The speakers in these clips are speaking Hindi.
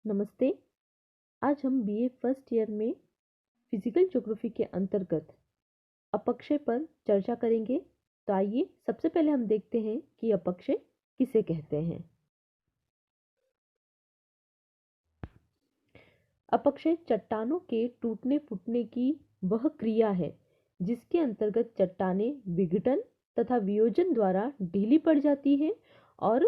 नमस्ते। आज हम बीए फर्स्ट ईयर में फिजिकल ज्योग्राफी के अंतर्गत अपक्षय पर चर्चा करेंगे। तो आइए सबसे पहले हम देखते हैं कि अपक्षय किसे कहते हैं। अपक्षय चट्टानों के टूटने फूटने की वह क्रिया है जिसके अंतर्गत चट्टानें विघटन तथा वियोजन द्वारा ढीली पड़ जाती है और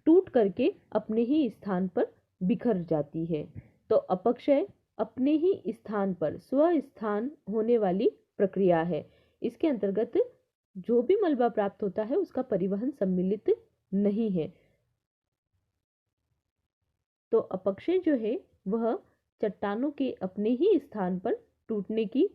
टूट करके अपने ही स्थान पर बिखर जाती है। तो अपक्षय अपने ही स्थान पर स्वस्थान होने वाली प्रक्रिया है। इसके अंतर्गत जो भी मलबा प्राप्त होता है उसका परिवहन सम्मिलित नहीं है। तो अपक्षय जो है वह चट्टानों के अपने ही स्थान पर टूटने की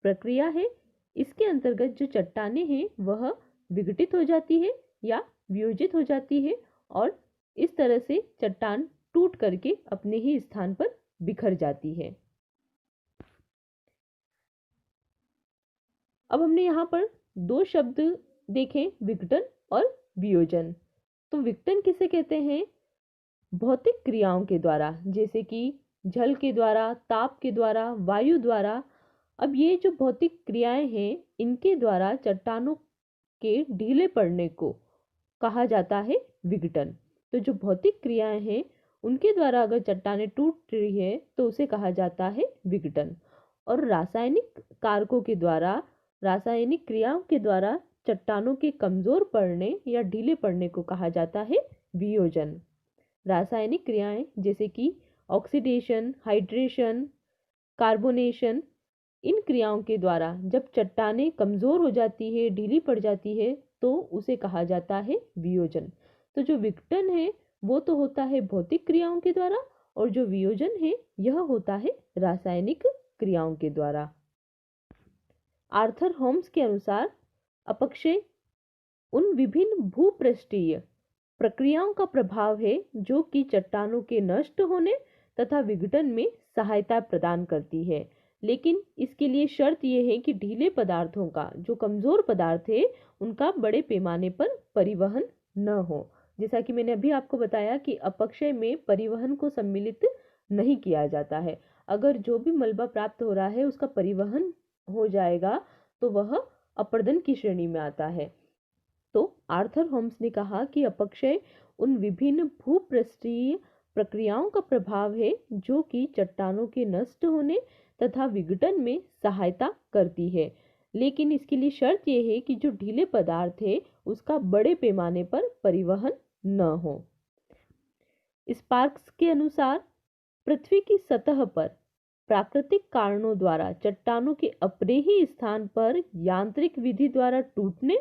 प्रक्रिया है। इसके अंतर्गत जो चट्टानें हैं वह विघटित हो जाती है या वियोजित हो जाती है और इस तरह से चट्टान टूट करके अपने ही स्थान पर बिखर जाती है। अब हमने यहाँ पर दो शब्द देखे, विघटन और वियोजन। तो विघटन किसे कहते हैं? भौतिक क्रियाओं के द्वारा, जैसे कि जल के द्वारा, ताप के द्वारा, वायु द्वारा। अब ये जो भौतिक क्रियाएं हैं इनके द्वारा चट्टानों के ढीले पड़ने को कहा जाता है विघटन। तो जो भौतिक क्रियाएं हैं उनके द्वारा अगर चट्टानें टूट रही है तो उसे कहा जाता है विघटन। और रासायनिक कारकों के द्वारा, रासायनिक क्रियाओं के द्वारा चट्टानों के कमजोर पड़ने या ढीले पड़ने को कहा जाता है वियोजन। रासायनिक क्रियाएं जैसे कि ऑक्सीडेशन, हाइड्रेशन, कार्बोनेशन, इन क्रियाओं के द्वारा जब चट्टानें कमजोर हो जाती है, ढीली पड़ जाती है तो उसे कहा जाता है वियोजन। तो जो विघटन है वो तो होता है भौतिक क्रियाओं के द्वारा और जो वियोजन है यह होता है रासायनिक क्रियाओं के द्वारा। आर्थर होम्स के अनुसार अपक्षय उन विभिन्न भूपृष्ठीय प्रक्रियाओं का प्रभाव है जो कि चट्टानों के नष्ट होने तथा विघटन में सहायता प्रदान करती है। लेकिन इसके लिए शर्त यह है कि ढीले पदार्थों का, जो कमजोर पदार्थ है, उनका बड़े पैमाने पर परिवहन न हो। जैसा कि मैंने अभी आपको बताया कि अपक्षय में परिवहन को सम्मिलित नहीं किया जाता है। अगर जो भी मलबा प्राप्त हो रहा है उसका परिवहन हो जाएगा तो वह अपर्दन की श्रेणी में आता है। तो आर्थर होम्स ने कहा कि अपक्षय उन विभिन्न भूपृष्ठीय प्रक्रियाओं का प्रभाव है जो कि चट्टानों के नष्ट होने तथा विघटन में सहायता करती है। लेकिन इसके लिए शर्त यह है कि जो ढीले पदार्थ है उसका बड़े पैमाने पर परिवहन न हो। स्पार्क्स के अनुसार पृथ्वी की सतह पर प्राकृतिक कारणों द्वारा चट्टानों के अपने ही स्थान पर यांत्रिक विधि द्वारा टूटने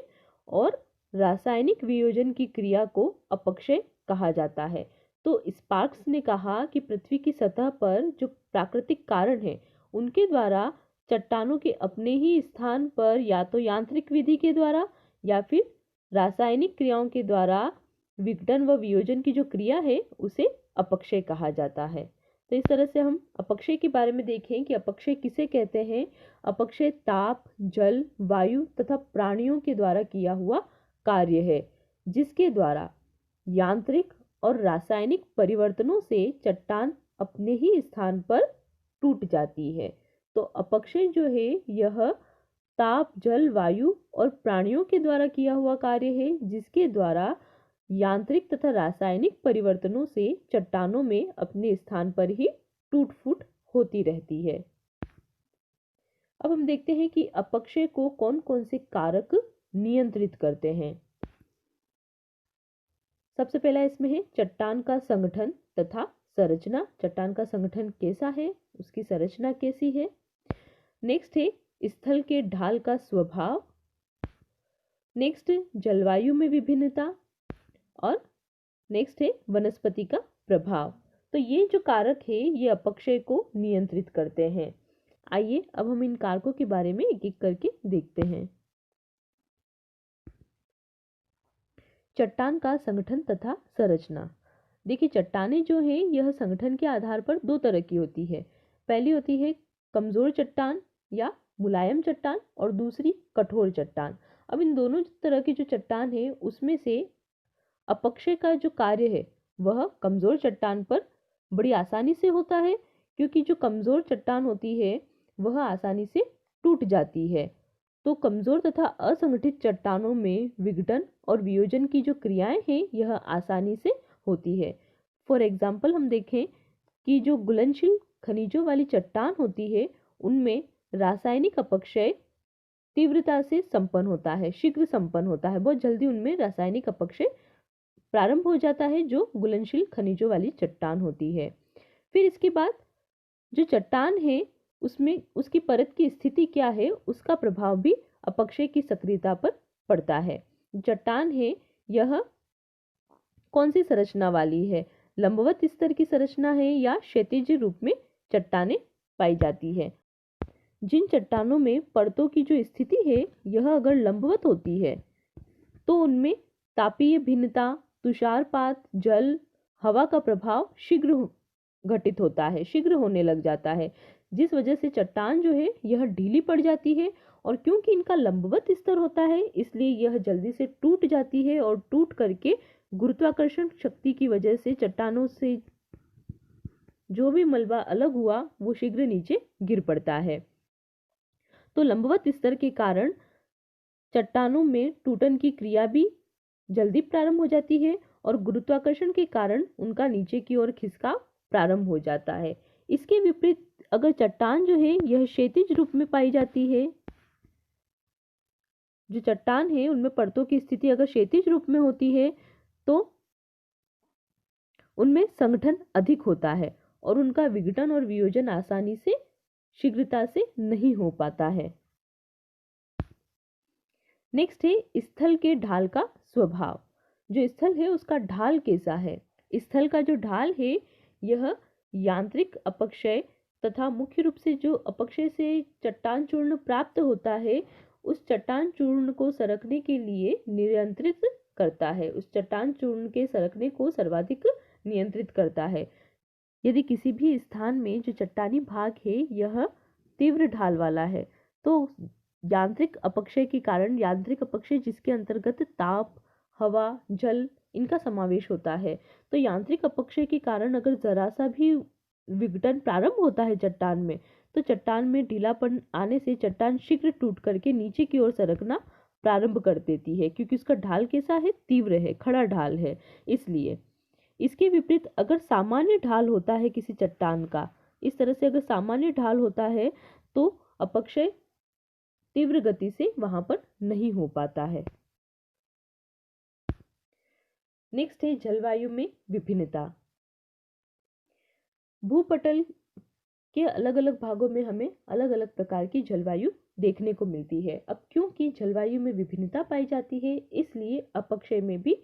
और रासायनिक वियोजन की क्रिया को अपक्षय कहा जाता है। तो स्पार्क्स ने कहा कि पृथ्वी की सतह पर जो प्राकृतिक कारण है उनके द्वारा चट्टानों के अपने ही स्थान पर या तो यांत्रिक विधि के द्वारा या फिर रासायनिक क्रियाओं के द्वारा विघटन व वियोजन की जो क्रिया है उसे अपक्षय कहा जाता है। तो इस तरह से हम अपक्षय के बारे में देखें कि अपक्षय किसे कहते हैं। अपक्षय ताप, जल, वायु तथा प्राणियों के द्वारा किया हुआ कार्य है जिसके द्वारा यांत्रिक और रासायनिक परिवर्तनों से चट्टान अपने ही स्थान पर टूट जाती है। तो अपक्षय जो है यह ताप, जल, वायु और प्राणियों के द्वारा किया हुआ कार्य है जिसके द्वारा यांत्रिक तथा रासायनिक परिवर्तनों से चट्टानों में अपने स्थान पर ही टूट फूट होती रहती है। अब हम देखते हैं कि अपक्षय को कौन कौन से कारक नियंत्रित करते हैं। सबसे पहला इसमें है चट्टान का संगठन तथा संरचना। चट्टान का संगठन कैसा है, उसकी संरचना कैसी है। नेक्स्ट है स्थल के ढाल का स्वभाव। नेक्स्ट जलवायु में विभिन्नता और नेक्स्ट है वनस्पति का प्रभाव। तो ये जो कारक है ये अपक्षय को नियंत्रित करते हैं। आइए अब हम इन कारकों के बारे में एक एक करके देखते हैं। चट्टान का संगठन तथा संरचना। देखिए चट्टानें जो है यह संगठन के आधार पर दो तरह की होती है। पहली होती है कमजोर चट्टान या मुलायम चट्टान और दूसरी कठोर चट्टान। अब इन दोनों तरह की जो चट्टान है उसमें से अपक्षय का जो कार्य है वह कमजोर चट्टान पर बड़ी आसानी से होता है, क्योंकि जो कमजोर चट्टान होती है वह आसानी से टूट जाती है। तो कमजोर तथा असंगठित चट्टानों में विघटन और वियोजन की जो क्रियाएं हैं यह आसानी से होती है। फॉर एग्जाम्पल हम देखें कि जो घुलनशील खनिजों वाली चट्टान होती है उनमें रासायनिक अपक्षय तीव्रता से संपन्न होता है, शीघ्र संपन्न होता है, बहुत जल्दी उनमें रासायनिक अपक्षय प्रारंभ हो जाता है जो घुलनशील खनिजों वाली चट्टान होती है। फिर इसके बाद जो चट्टान है उसमें उसकी परत की स्थिति क्या है उसका प्रभाव भी अपक्षय की सक्रियता पर पड़ता है। चट्टान है यह कौन सी संरचना वाली है, लंबवत स्तर की संरचना है या क्षैतिज रूप में चट्टानें पाई जाती है। जिन चट्टानों में परतों की जो स्थिति है यह अगर लंबवत होती है तो उनमें तापीय भिन्नता, तुषारपात, जल, हवा का प्रभाव शीघ्र घटित होता है, शीघ्र होने लग जाता है, जिस वजह से चट्टान जो है यह ढीली पड़ जाती है। और क्योंकि इनका लंबवत स्तर होता है इसलिए यह जल्दी से टूट जाती है और टूट करके गुरुत्वाकर्षण शक्ति की वजह से चट्टानों से जो भी मलबा अलग हुआ वो शीघ्र नीचे गिर पड़ता है। तो लंबवत स्तर के कारण चट्टानों में टूटन की क्रिया भी जल्दी प्रारंभ हो जाती है और गुरुत्वाकर्षण के कारण उनका नीचे की ओर खिसकाव प्रारंभ हो जाता है। इसके विपरीत अगर चट्टान जो है यह क्षैतिज रूप में पाई जाती है, जो चट्टान है उनमें परतों की स्थिति अगर क्षैतिज रूप में होती है तो उनमें संगठन अधिक होता है और उनका विघटन और वियोजन आसानी से शीघ्रता से नहीं हो पाता है। नेक्स्ट है स्थल के ढाल का स्वभाव। जो स्थल है उसका ढाल कैसा है। स्थल का जो ढाल है यह यांत्रिक अपक्षय तथा मुख्य रूप से जो अपक्षय से चट्टान चूर्ण प्राप्त होता है उस चट्टान चूर्ण को सरकने के लिए नियंत्रित करता है, उस चट्टान चूर्ण के सरकने को सर्वाधिक नियंत्रित करता है। यदि किसी भी स्थान में जो चट्टानी भाग है यह तीव्र ढाल वाला है तो यांत्रिक अपक्षय के कारण, यांत्रिक अपक्षय जिसके अंतर्गत ताप, हवा, जल इनका समावेश होता है, तो यांत्रिक अपक्षय के कारण अगर जरा सा भी विघटन प्रारंभ होता है चट्टान में तो चट्टान में ढीलापन आने से चट्टान शीघ्र टूट करके नीचे की ओर सरकना प्रारंभ कर देती है, क्योंकि उसका ढाल कैसा है, तीव्र है, खड़ा ढाल है इसलिए। इसके विपरीत अगर सामान्य ढाल होता है किसी चट्टान का, इस तरह से अगर सामान्य ढाल होता है तो अपक्षय तीव्र गति से वहां पर नहीं हो पाता है। नेक्स्ट है जलवायु में विभिन्नता। भूपटल के अलग अलग भागों में हमें अलग अलग प्रकार की जलवायु देखने को मिलती है। अब क्योंकि जलवायु में विभिन्नता पाई जाती है इसलिए अपक्षय में भी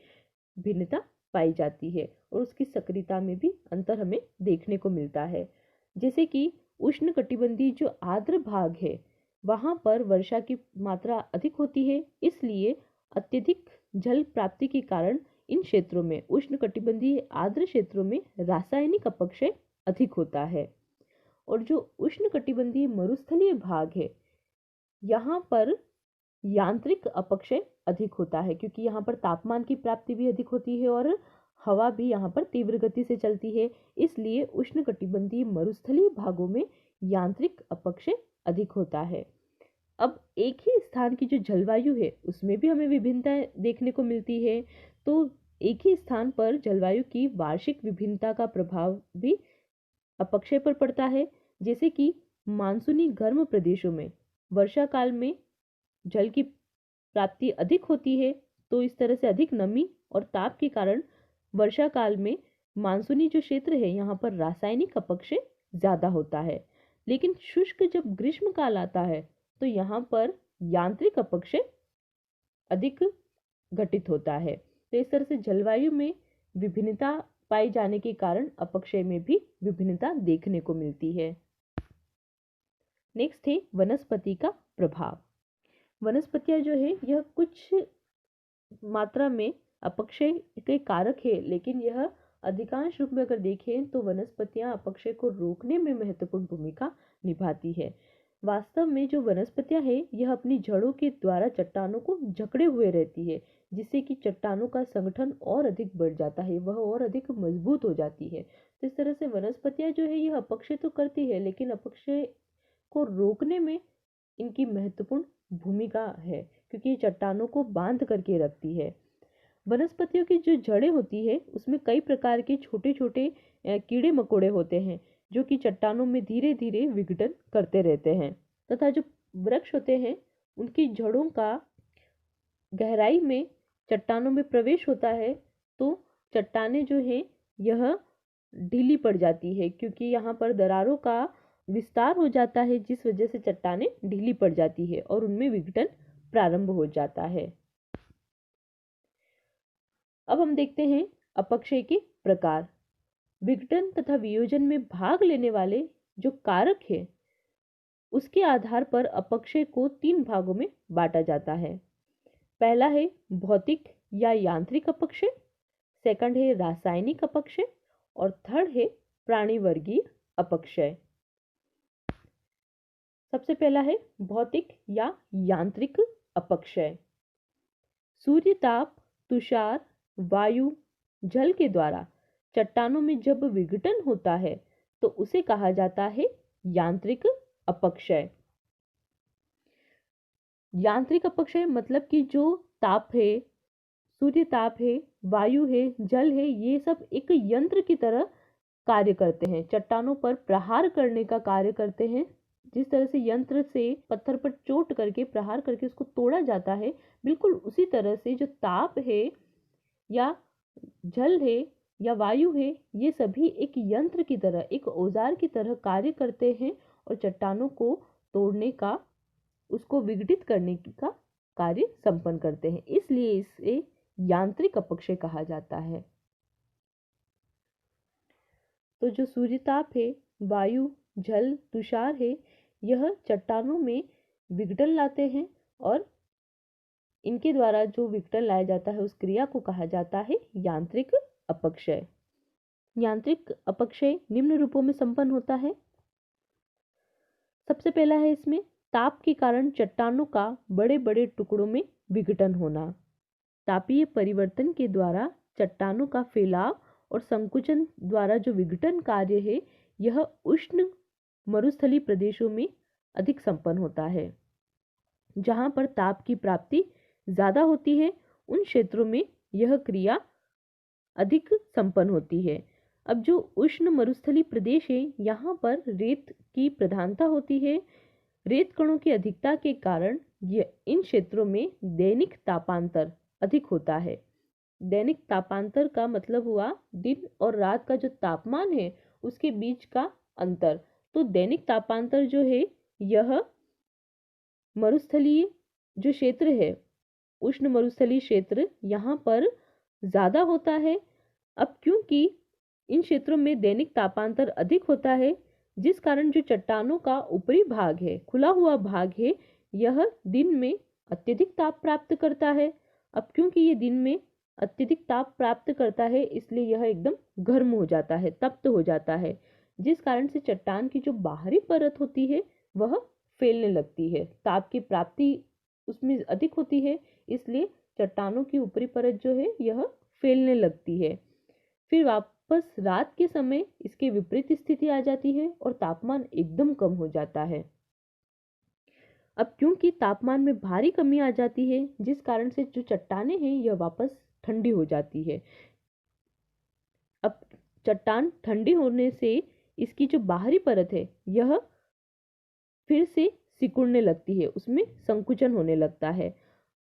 भिन्नता पाई जाती है और उसकी सक्रियता में भी अंतर हमें देखने को मिलता है। जैसे कि उष्णकटिबंधीय जो आर्द्र भाग है वहां पर वर्षा की मात्रा अधिक होती है, इसलिए अत्यधिक जल प्राप्ति के कारण इन क्षेत्रों में, उष्णकटिबंधीय आर्द्र क्षेत्रों में रासायनिक अपक्षय अधिक होता है। और जो उष्णकटिबंधीय मरुस्थलीय भाग है यहाँ पर यांत्रिक अपक्षय अधिक होता है, क्योंकि यहाँ पर तापमान की प्राप्ति भी अधिक होती है और हवा भी यहाँ पर तीव्र गति से चलती है, इसलिए उष्णकटिबंधीय मरुस्थलीय भागों में यांत्रिक अपक्षय अधिक होता है। अब एक ही स्थान की जो जलवायु है उसमें भी हमें विभिन्नता देखने को मिलती है, तो एक ही स्थान पर जलवायु की वार्षिक विभिन्नता का प्रभाव भी अपक्षय पर पड़ता है। जैसे कि मानसूनी गर्म प्रदेशों में वर्षा काल में जल की प्राप्ति अधिक होती है, तो इस तरह से अधिक नमी और ताप के कारण वर्षा काल में मानसूनी जो क्षेत्र है यहाँ पर रासायनिक अपक्षय ज्यादा होता है। लेकिन शुष्क जब ग्रीष्म काल आता है तो यहाँ पर यांत्रिक अपक्षय अधिक घटित होता है। तो इस तरह से जलवायु में विभिन्नता पाए जाने के कारण अपक्षय में भी विभिन्नता देखने को मिलती है। नेक्स्ट है वनस्पति का प्रभाव। वनस्पतियां जो है यह कुछ मात्रा में अपक्षय के कारक है, लेकिन यह अधिकांश रूप में अगर देखें तो वनस्पतियां अपक्षय को रोकने में महत्वपूर्ण भूमिका निभाती है। वास्तव में जो वनस्पतियां हैं यह अपनी जड़ों के द्वारा चट्टानों को जकड़े हुए रहती है, जिससे कि चट्टानों का संगठन और अधिक बढ़ जाता है, वह और अधिक मजबूत हो जाती है। तो इस तरह से वनस्पतियां जो है यह अपक्षय तो करती है, लेकिन अपक्षय को रोकने में इनकी महत्वपूर्ण भूमिका है, क्योंकि ये चट्टानों को बांध करके रखती है। वनस्पतियों की जो जड़ें होती है उसमें कई प्रकार के छोटे छोटे कीड़े मकोड़े होते हैं, जो कि चट्टानों में धीरे धीरे विघटन करते रहते हैं, तथा जो वृक्ष होते हैं उनकी जड़ों का गहराई में चट्टानों में प्रवेश होता है, तो चट्टानें जो हैं यह ढीली पड़ जाती है, क्योंकि यहाँ पर दरारों का विस्तार हो जाता है, जिस वजह से चट्टानें ढीली पड़ जाती है और उनमें विघटन प्रारंभ हो जाता है। अब हम देखते हैं अपक्षय के प्रकार। विघटन तथा वियोजन में भाग लेने वाले जो कारक है उसके आधार पर अपक्षय को 3 भागों में बांटा जाता है। पहला है भौतिक या यांत्रिक अपक्षय, सेकंड है रासायनिक अपक्षय और थर्ड है प्राणीवर्गीय अपक्षय। सबसे पहला है भौतिक या यांत्रिक अपक्षय। सूर्य ताप, तुषार, वायु, जल के द्वारा चट्टानों में जब विघटन होता है तो उसे कहा जाता है यांत्रिक अपक्षय। यांत्रिक अपक्षय मतलब कि जो ताप है, सूर्य ताप है, वायु है, जल है, ये सब एक यंत्र की तरह कार्य करते हैं, चट्टानों पर प्रहार करने का कार्य करते हैं। जिस तरह से यंत्र से पत्थर पर चोट करके प्रहार करके उसको तोड़ा जाता है, बिल्कुल उसी तरह से जो ताप है या जल है या वायु है, ये सभी एक यंत्र की तरह, एक औजार की तरह कार्य करते हैं और चट्टानों को तोड़ने का, उसको विघटित करने का कार्य संपन्न करते हैं, इसलिए इसे यांत्रिक अपक्षय कहा जाता है। तो जो सूर्यताप है, वायु, जल, तुषार है, यह चट्टानों में विघटन लाते हैं और इनके द्वारा जो विघटन लाया जाता है उस क्रिया को कहा जाता है यांत्रिक अपक्षय। यांत्रिक अपक्षय निम्न रूपों में संपन्न होता है। सबसे पहला है इसमें ताप के कारण चट्टानों का बड़े बड़े टुकड़ों में विघटन होना। तापीय परिवर्तन के द्वारा चट्टानों का फैलाव और संकुचन द्वारा जो विघटन कार्य है यह उष्ण मरुस्थलीय प्रदेशों में अधिक संपन्न होता है। जहां पर ताप की प्राप्ति ज्यादा होती है उन क्षेत्रों में यह क्रिया अधिक संपन्न होती है। अब जो उष्ण मरुस्थलीय प्रदेश है यहाँ पर रेत की प्रधानता होती है। रेत कणों की अधिकता के कारण इन क्षेत्रों में दैनिक तापांतर अधिक होता है। दैनिक तापांतर का मतलब हुआ दिन और रात का जो तापमान है उसके बीच का अंतर। तो दैनिक तापांतर जो है यह मरुस्थलीय जो क्षेत्र है, उष्ण मरुस्थलीय क्षेत्र, यहाँ पर ज्यादा होता है। अब क्योंकि इन क्षेत्रों में दैनिक तापांतर अधिक होता है, जिस कारण जो चट्टानों का ऊपरी भाग है, खुला हुआ भाग है, यह दिन में अत्यधिक ताप प्राप्त करता है। अब क्योंकि ये दिन में अत्यधिक ताप प्राप्त करता है इसलिए यह एकदम गर्म हो जाता है, तप्त हो जाता है, जिस कारण से चट्टान की जो बाहरी परत होती है वह फैलने लगती है। ताप की प्राप्ति उसमें अधिक होती है, इसलिए चट्टानों की ऊपरी परत जो है यह फैलने लगती है। फिर वापस रात के समय इसके विपरीत स्थिति आ जाती है और तापमान एकदम कम हो जाता है। अब क्योंकि तापमान में भारी कमी आ जाती है, जिस कारण से जो चट्टानें हैं यह वापस ठंडी हो जाती है। अब चट्टान ठंडी होने से इसकी जो बाहरी परत है यह फिर से सिकुड़ने लगती है, उसमें संकुचन होने लगता है।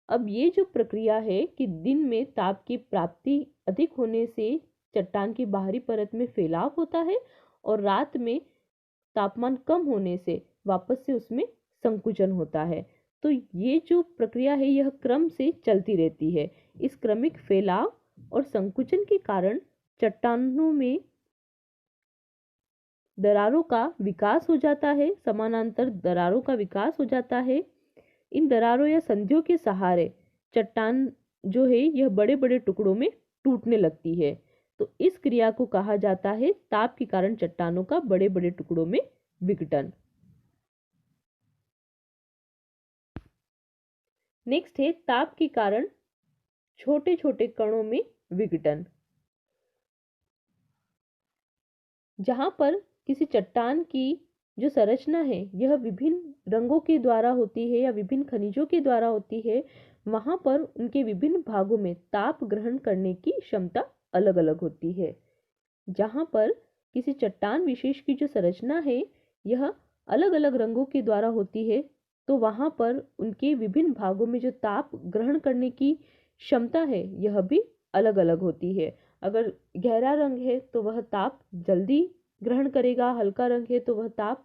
अब ये जो प्रक्रिया है कि दिन में ताप की प्राप्ति अधिक होने से चट्टान की बाहरी परत में फैलाव होता है और रात में तापमान कम होने से वापस से उसमें संकुचन होता है। तो ये जो प्रक्रिया है यह क्रम से चलती रहती है। इस क्रमिक फैलाव और संकुचन के कारण चट्टानों में दरारों का विकास हो जाता है, समानांतर दरारों का विकास हो जाता है। इन दरारों या संधियों के सहारे चट्टान जो है यह बड़े बड़े टुकड़ों में टूटने लगती है। तो इस क्रिया को कहा जाता है ताप के कारण चट्टानों का बड़े बड़े टुकड़ों में विघटन। नेक्स्ट है ताप के कारण छोटे छोटे कणों में विघटन। जहां पर किसी चट्टान की जो संरचना है यह विभिन्न रंगों के द्वारा होती है या विभिन्न खनिजों के द्वारा होती है, वहां पर उनके विभिन्न भागों में ताप ग्रहण करने की क्षमता अलग अलग होती है। जहां पर किसी चट्टान विशेष की जो संरचना है यह अलग अलग रंगों के द्वारा होती है, तो वहां पर उनके विभिन्न भागों में जो ताप ग्रहण करने की क्षमता है यह भी अलग अलग होती है। अगर गहरा रंग है तो वह ताप जल्दी ग्रहण करेगा, हल्का रंग है तो वह ताप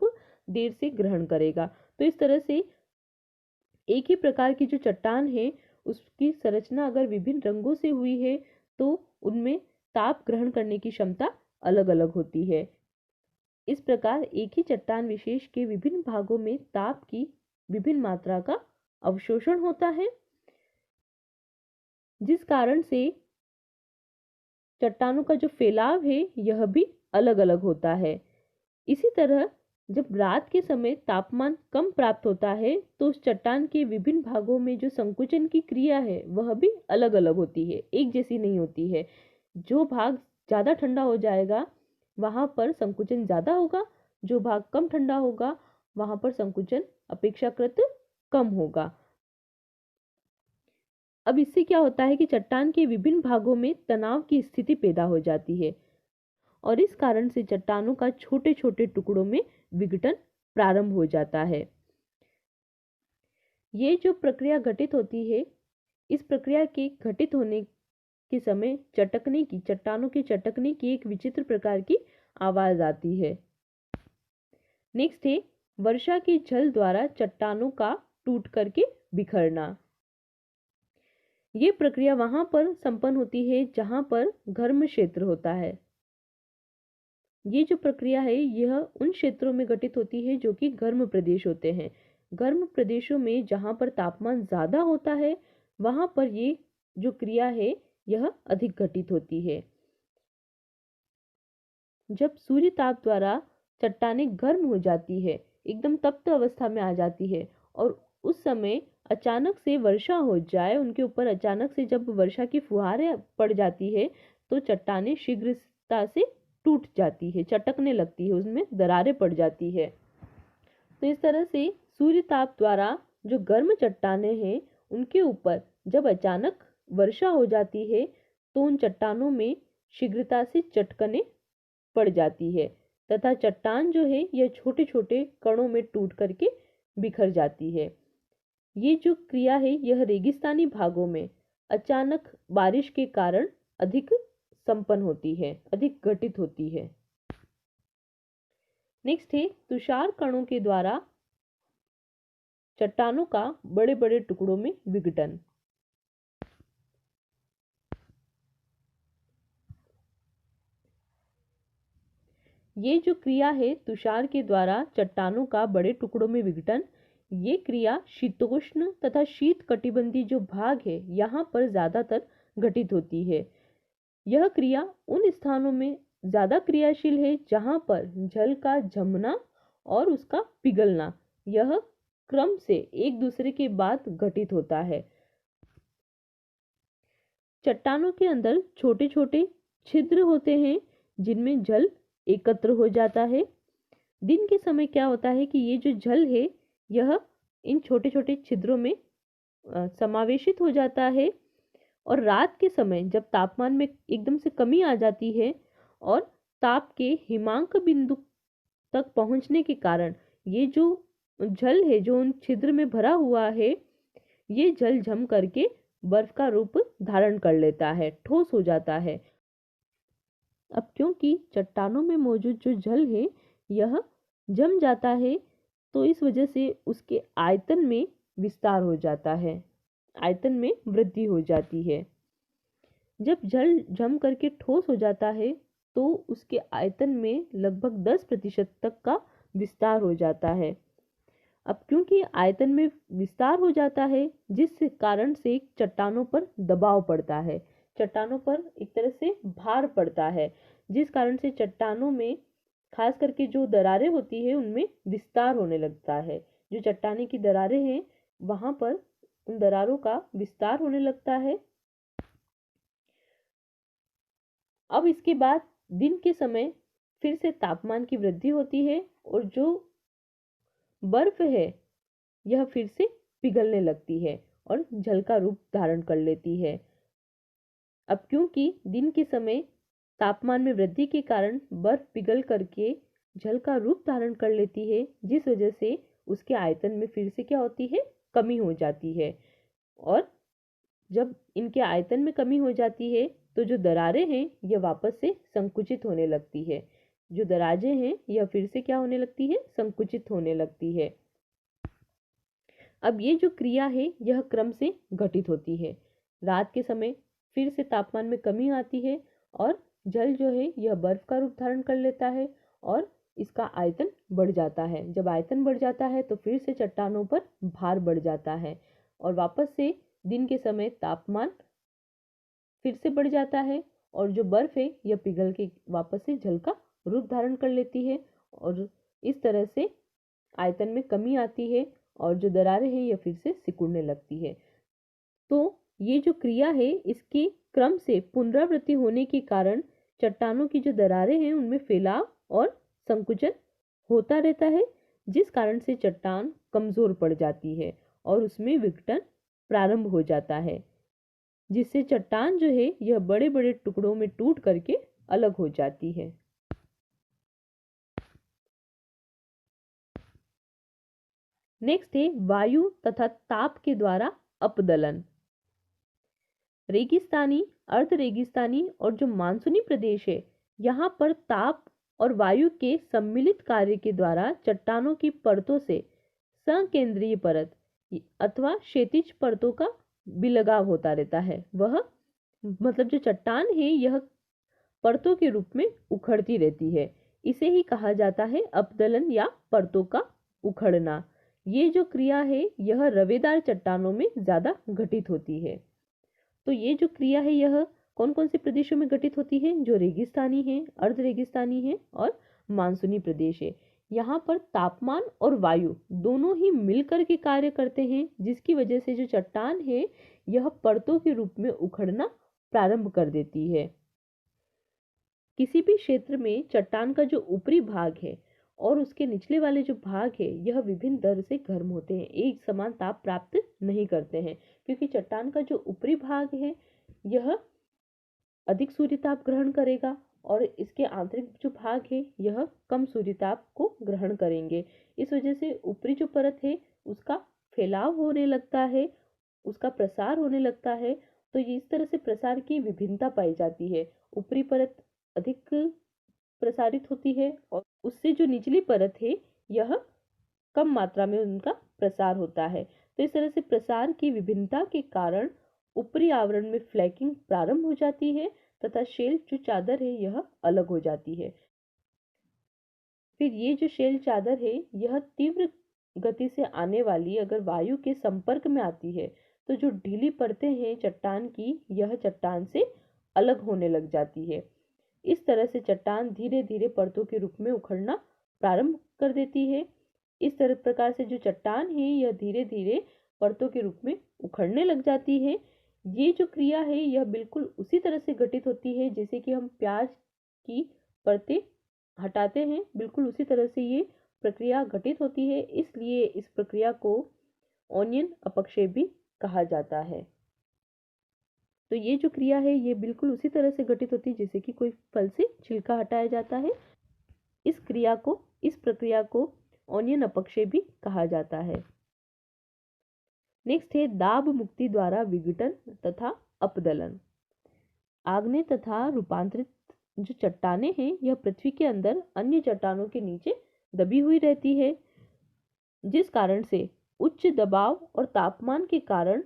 देर से ग्रहण करेगा। तो इस तरह से एक ही प्रकार की जो चट्टान है उसकी संरचना अगर विभिन्न रंगों से हुई है तो उनमें ताप ग्रहण करने की क्षमता अलग अलग होती है। इस प्रकार एक ही चट्टान विशेष के विभिन्न भागों में ताप की विभिन्न मात्रा का अवशोषण होता है, जिस कारण से चट्टानों का जो फैलाव है यह भी अलग अलग होता है। इसी तरह जब रात के समय तापमान कम प्राप्त होता है तो उस चट्टान के विभिन्न भागों में जो संकुचन की क्रिया है वह भी अलग अलग होती है, एक जैसी नहीं होती है। जो भाग ज्यादा ठंडा हो जाएगा वहां पर संकुचन ज्यादा होगा, जो भाग कम ठंडा होगा वहां पर संकुचन अपेक्षाकृत कम होगा। अब इससे क्या होता है कि चट्टान के विभिन्न भागों में तनाव की स्थिति पैदा हो जाती है और इस कारण से चट्टानों का छोटे छोटे टुकड़ों में विघटन प्रारंभ हो जाता है। ये जो प्रक्रिया घटित होती है, इस प्रक्रिया के घटित होने के समय चट्टानों के चटकने की एक विचित्र प्रकार की आवाज आती है। नेक्स्ट है वर्षा के जल द्वारा चट्टानों का टूट करके बिखरना। ये प्रक्रिया वहां पर संपन्न होती है जहां पर गर्म क्षेत्र होता है। ये जो प्रक्रिया है यह उन क्षेत्रों में घटित होती है जो कि गर्म प्रदेश होते हैं। गर्म प्रदेशों में जहां पर तापमान ज्यादा होता है वहां पर ये जो क्रिया है यह अधिक घटित होती है। जब सूर्य ताप द्वारा चट्टानें गर्म हो जाती है, एकदम तप्त अवस्था में आ जाती है और उस समय अचानक से वर्षा हो जाए, उनके ऊपर अचानक से जब वर्षा की फुहारें पड़ जाती है तो चट्टानें शीघ्रता से टूट जाती है, चटकने लगती है, उसमें दरारें पड़ जाती है। तो इस तरह से सूर्य ताप द्वारा जो गर्म चट्टानें हैं उनके ऊपर जब अचानक वर्षा हो जाती है तो उन चट्टानों में शीघ्रता से चटकने पड़ जाती है तथा चट्टान जो है यह छोटे छोटे कणों में टूट करके बिखर जाती है। ये जो क्रिया है यह रेगिस्तानी भागों में अचानक बारिश के कारण अधिक संपन्न होती है, अधिक घटित होती है। नेक्स्ट है तुषार कणों के द्वारा चट्टानों का बड़े बड़े टुकड़ों में विघटन। ये जो क्रिया है तुषार के द्वारा चट्टानों का बड़े टुकड़ों में विघटन, ये क्रिया शीतोष्ण तथा शीत कटिबंधी जो भाग है यहाँ पर ज्यादातर घटित होती है। यह क्रिया उन स्थानों में ज्यादा क्रियाशील है जहां पर जल का जमना और उसका पिघलना यह क्रम से एक दूसरे के बाद घटित होता है। चट्टानों के अंदर छोटे छोटे छिद्र होते हैं जिनमें जल एकत्र हो जाता है। दिन के समय क्या होता है कि ये जो जल है यह इन छोटे छोटे छिद्रों में समावेशित हो जाता है और रात के समय जब तापमान में एकदम से कमी आ जाती है और ताप के हिमांक बिंदु तक पहुंचने के कारण ये जो जल है जो उन छिद्र में भरा हुआ है ये जल जम करके बर्फ का रूप धारण कर लेता है, ठोस हो जाता है। अब क्योंकि चट्टानों में मौजूद जो जल है यह जम जाता है तो इस वजह से उसके आयतन में विस्तार हो जाता है, आयतन में वृद्धि हो जाती है। जब जल जम करके ठोस हो जाता है तो उसके आयतन में लगभग 10% तक का विस्तार हो जाता है। अब क्योंकि आयतन में विस्तार हो जाता है जिस कारण से चट्टानों पर दबाव पड़ता है, चट्टानों पर एक तरह से भार पड़ता है, जिस कारण से चट्टानों में खास करके जो दरारें होती है उनमें विस्तार होने लगता है। जो चट्टाने की दरारें हैं वहां पर उन दरारों का विस्तार होने लगता है। अब इसके बाद दिन के समय फिर से तापमान की वृद्धि होती है और जो बर्फ है यह फिर से पिघलने लगती है और जल का रूप धारण कर लेती है। अब क्योंकि दिन के समय तापमान में वृद्धि के कारण बर्फ पिघल करके जल का रूप धारण कर लेती है, जिस वजह से उसके आयतन में फिर से क्या होती है, कमी हो जाती है। और जब इनके आयतन में कमी हो जाती है तो जो दरारें हैं यह वापस से संकुचित होने लगती है। जो दरारें हैं यह फिर से क्या होने लगती है, संकुचित होने लगती है। अब ये जो क्रिया है यह क्रम से घटित होती है। रात के समय फिर से तापमान में कमी आती है और जल जो है यह बर्फ का रूप धारण कर लेता है और इसका आयतन बढ़ जाता है। जब आयतन बढ़ जाता है तो फिर से चट्टानों पर भार बढ़ जाता है और वापस से दिन के समय तापमान फिर से बढ़ जाता है और जो बर्फ है यह पिघल के वापस से जल का रूप धारण कर लेती है और इस तरह से आयतन में कमी आती है और जो दरारें हैं यह फिर से सिकुड़ने लगती है। तो ये जो क्रिया है इसके क्रम से पुनरावृत्ति होने के कारण चट्टानों की जो दरारें हैं उनमें फैलाव और संकुचन होता रहता है, जिस कारण से चट्टान कमजोर पड़ जाती है और उसमें विघटन प्रारंभ हो जाता है, जिससे चट्टान जो है यह बड़े बड़े टुकड़ों में टूट करके अलग हो जाती है। नेक्स्ट है वायु तथा ताप के द्वारा अपदलन। रेगिस्तानी, अर्ध रेगिस्तानी और जो मानसूनी प्रदेश है यहाँ पर ताप और वायु के सम्मिलित कार्य के द्वारा चट्टानों की परतों से संकेंद्रीय परत अथवा क्षैतिज परतों का बिलगाव होता रहता है। वह मतलब जो चट्टान है यह परतों के रूप में उखड़ती रहती है। इसे ही कहा जाता है अपदलन या परतों का उखड़ना। ये जो क्रिया है यह रवेदार चट्टानों में ज्यादा घटित होती है। तो ये जो क्रिया है यह कौन कौन से प्रदेशों में घटित होती है? जो रेगिस्तानी है, अर्ध रेगिस्तानी है और मानसूनी प्रदेश है। यहाँ पर तापमान और वायु दोनों ही मिलकर के कार्य करते हैं, जिसकी वजह से जो चट्टान है यह परतों के रूप में उखड़ना प्रारंभ कर देती है। किसी भी क्षेत्र में चट्टान का जो ऊपरी भाग है और उसके निचले वाले जो भाग है यह विभिन्न दर से गर्म होते हैं, एक समान ताप प्राप्त नहीं करते हैं, क्योंकि चट्टान का जो ऊपरी भाग है यह अधिक सूर्य ताप ग्रहण करेगा और इसके आंतरिक जो भाग है यह कम सूर्य ताप को ग्रहण करेंगे। इस वजह से ऊपरी जो परत है उसका फैलाव होने लगता है, उसका प्रसार होने लगता है। तो इस तरह से प्रसार की विभिन्नता पाई जाती है। ऊपरी परत अधिक प्रसारित होती है और उससे जो निचली परत है यह कम मात्रा में उनका प्रसार होता है। तो इस तरह से प्रसार की विभिन्नता के कारण ऊपरी आवरण में फ्लैकिंग प्रारंभ हो जाती है तथा शेल जो चादर है यह अलग हो जाती है। फिर ये जो शेल चादर है यह तीव्र गति से आने वाली अगर वायु के संपर्क में आती है तो जो ढीली परतें हैं चट्टान की यह चट्टान से अलग होने लग जाती है। इस तरह से चट्टान धीरे धीरे परतों के रूप में उखड़ना प्रारंभ कर देती है। इस तरह प्रकार से जो चट्टान है यह धीरे धीरे परतों के रूप में उखड़ने लग जाती है। ये जो क्रिया है यह बिल्कुल उसी तरह से घटित होती है जैसे कि हम प्याज की परतें हटाते हैं, बिल्कुल उसी तरह से ये प्रक्रिया घटित होती है। इसलिए इस प्रक्रिया को ऑनियन अपक्षय भी कहा जाता है। तो ये जो क्रिया है ये बिल्कुल उसी तरह से घटित होती है जैसे कि कोई फल से छिलका हटाया जाता है। इस प्रक्रिया को ऑनियन अपक्षय भी कहा जाता है। नेक्स्ट है दाब मुक्ति द्वारा विघटन तथा अपदलन। आग्नेय तथा रूपांतरित जो चट्टानें हैं यह पृथ्वी के अंदर अन्य चट्टानों के नीचे दबी हुई रहती है, जिस कारण से उच्च दबाव और तापमान के कारण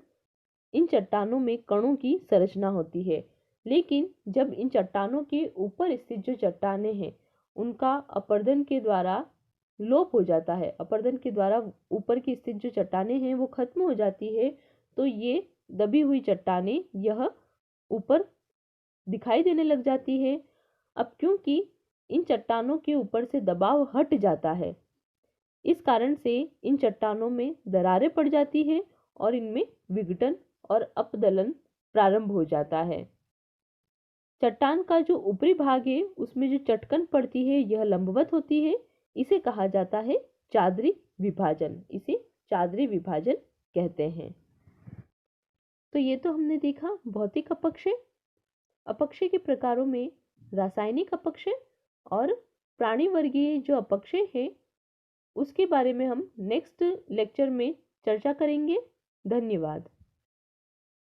इन चट्टानों में कणों की संरचना होती है। लेकिन जब इन चट्टानों के ऊपर स्थित जो चट्टानें हैं उनका अपरदन के द्वारा लोप हो जाता है, अपरदन के द्वारा ऊपर की स्थित जो चट्टानें हैं वो खत्म हो जाती है, तो ये दबी हुई चट्टानें यह ऊपर दिखाई देने लग जाती है। अब क्योंकि इन चट्टानों के ऊपर से दबाव हट जाता है, इस कारण से इन चट्टानों में दरारें पड़ जाती हैं और इनमें विघटन और अपदलन प्रारंभ हो जाता है। चट्टान का जो ऊपरी भाग है उसमें जो चटकन पड़ती है यह लंबवत होती है, इसे कहा जाता है चादरी विभाजन। इसे चादरी विभाजन कहते हैं। तो ये तो हमने देखा भौतिक अपक्षय। अपक्षय के प्रकारों में रासायनिक अपक्षय और प्राणी वर्गीय जो अपक्षय है उसके बारे में हम नेक्स्ट लेक्चर में चर्चा करेंगे। धन्यवाद।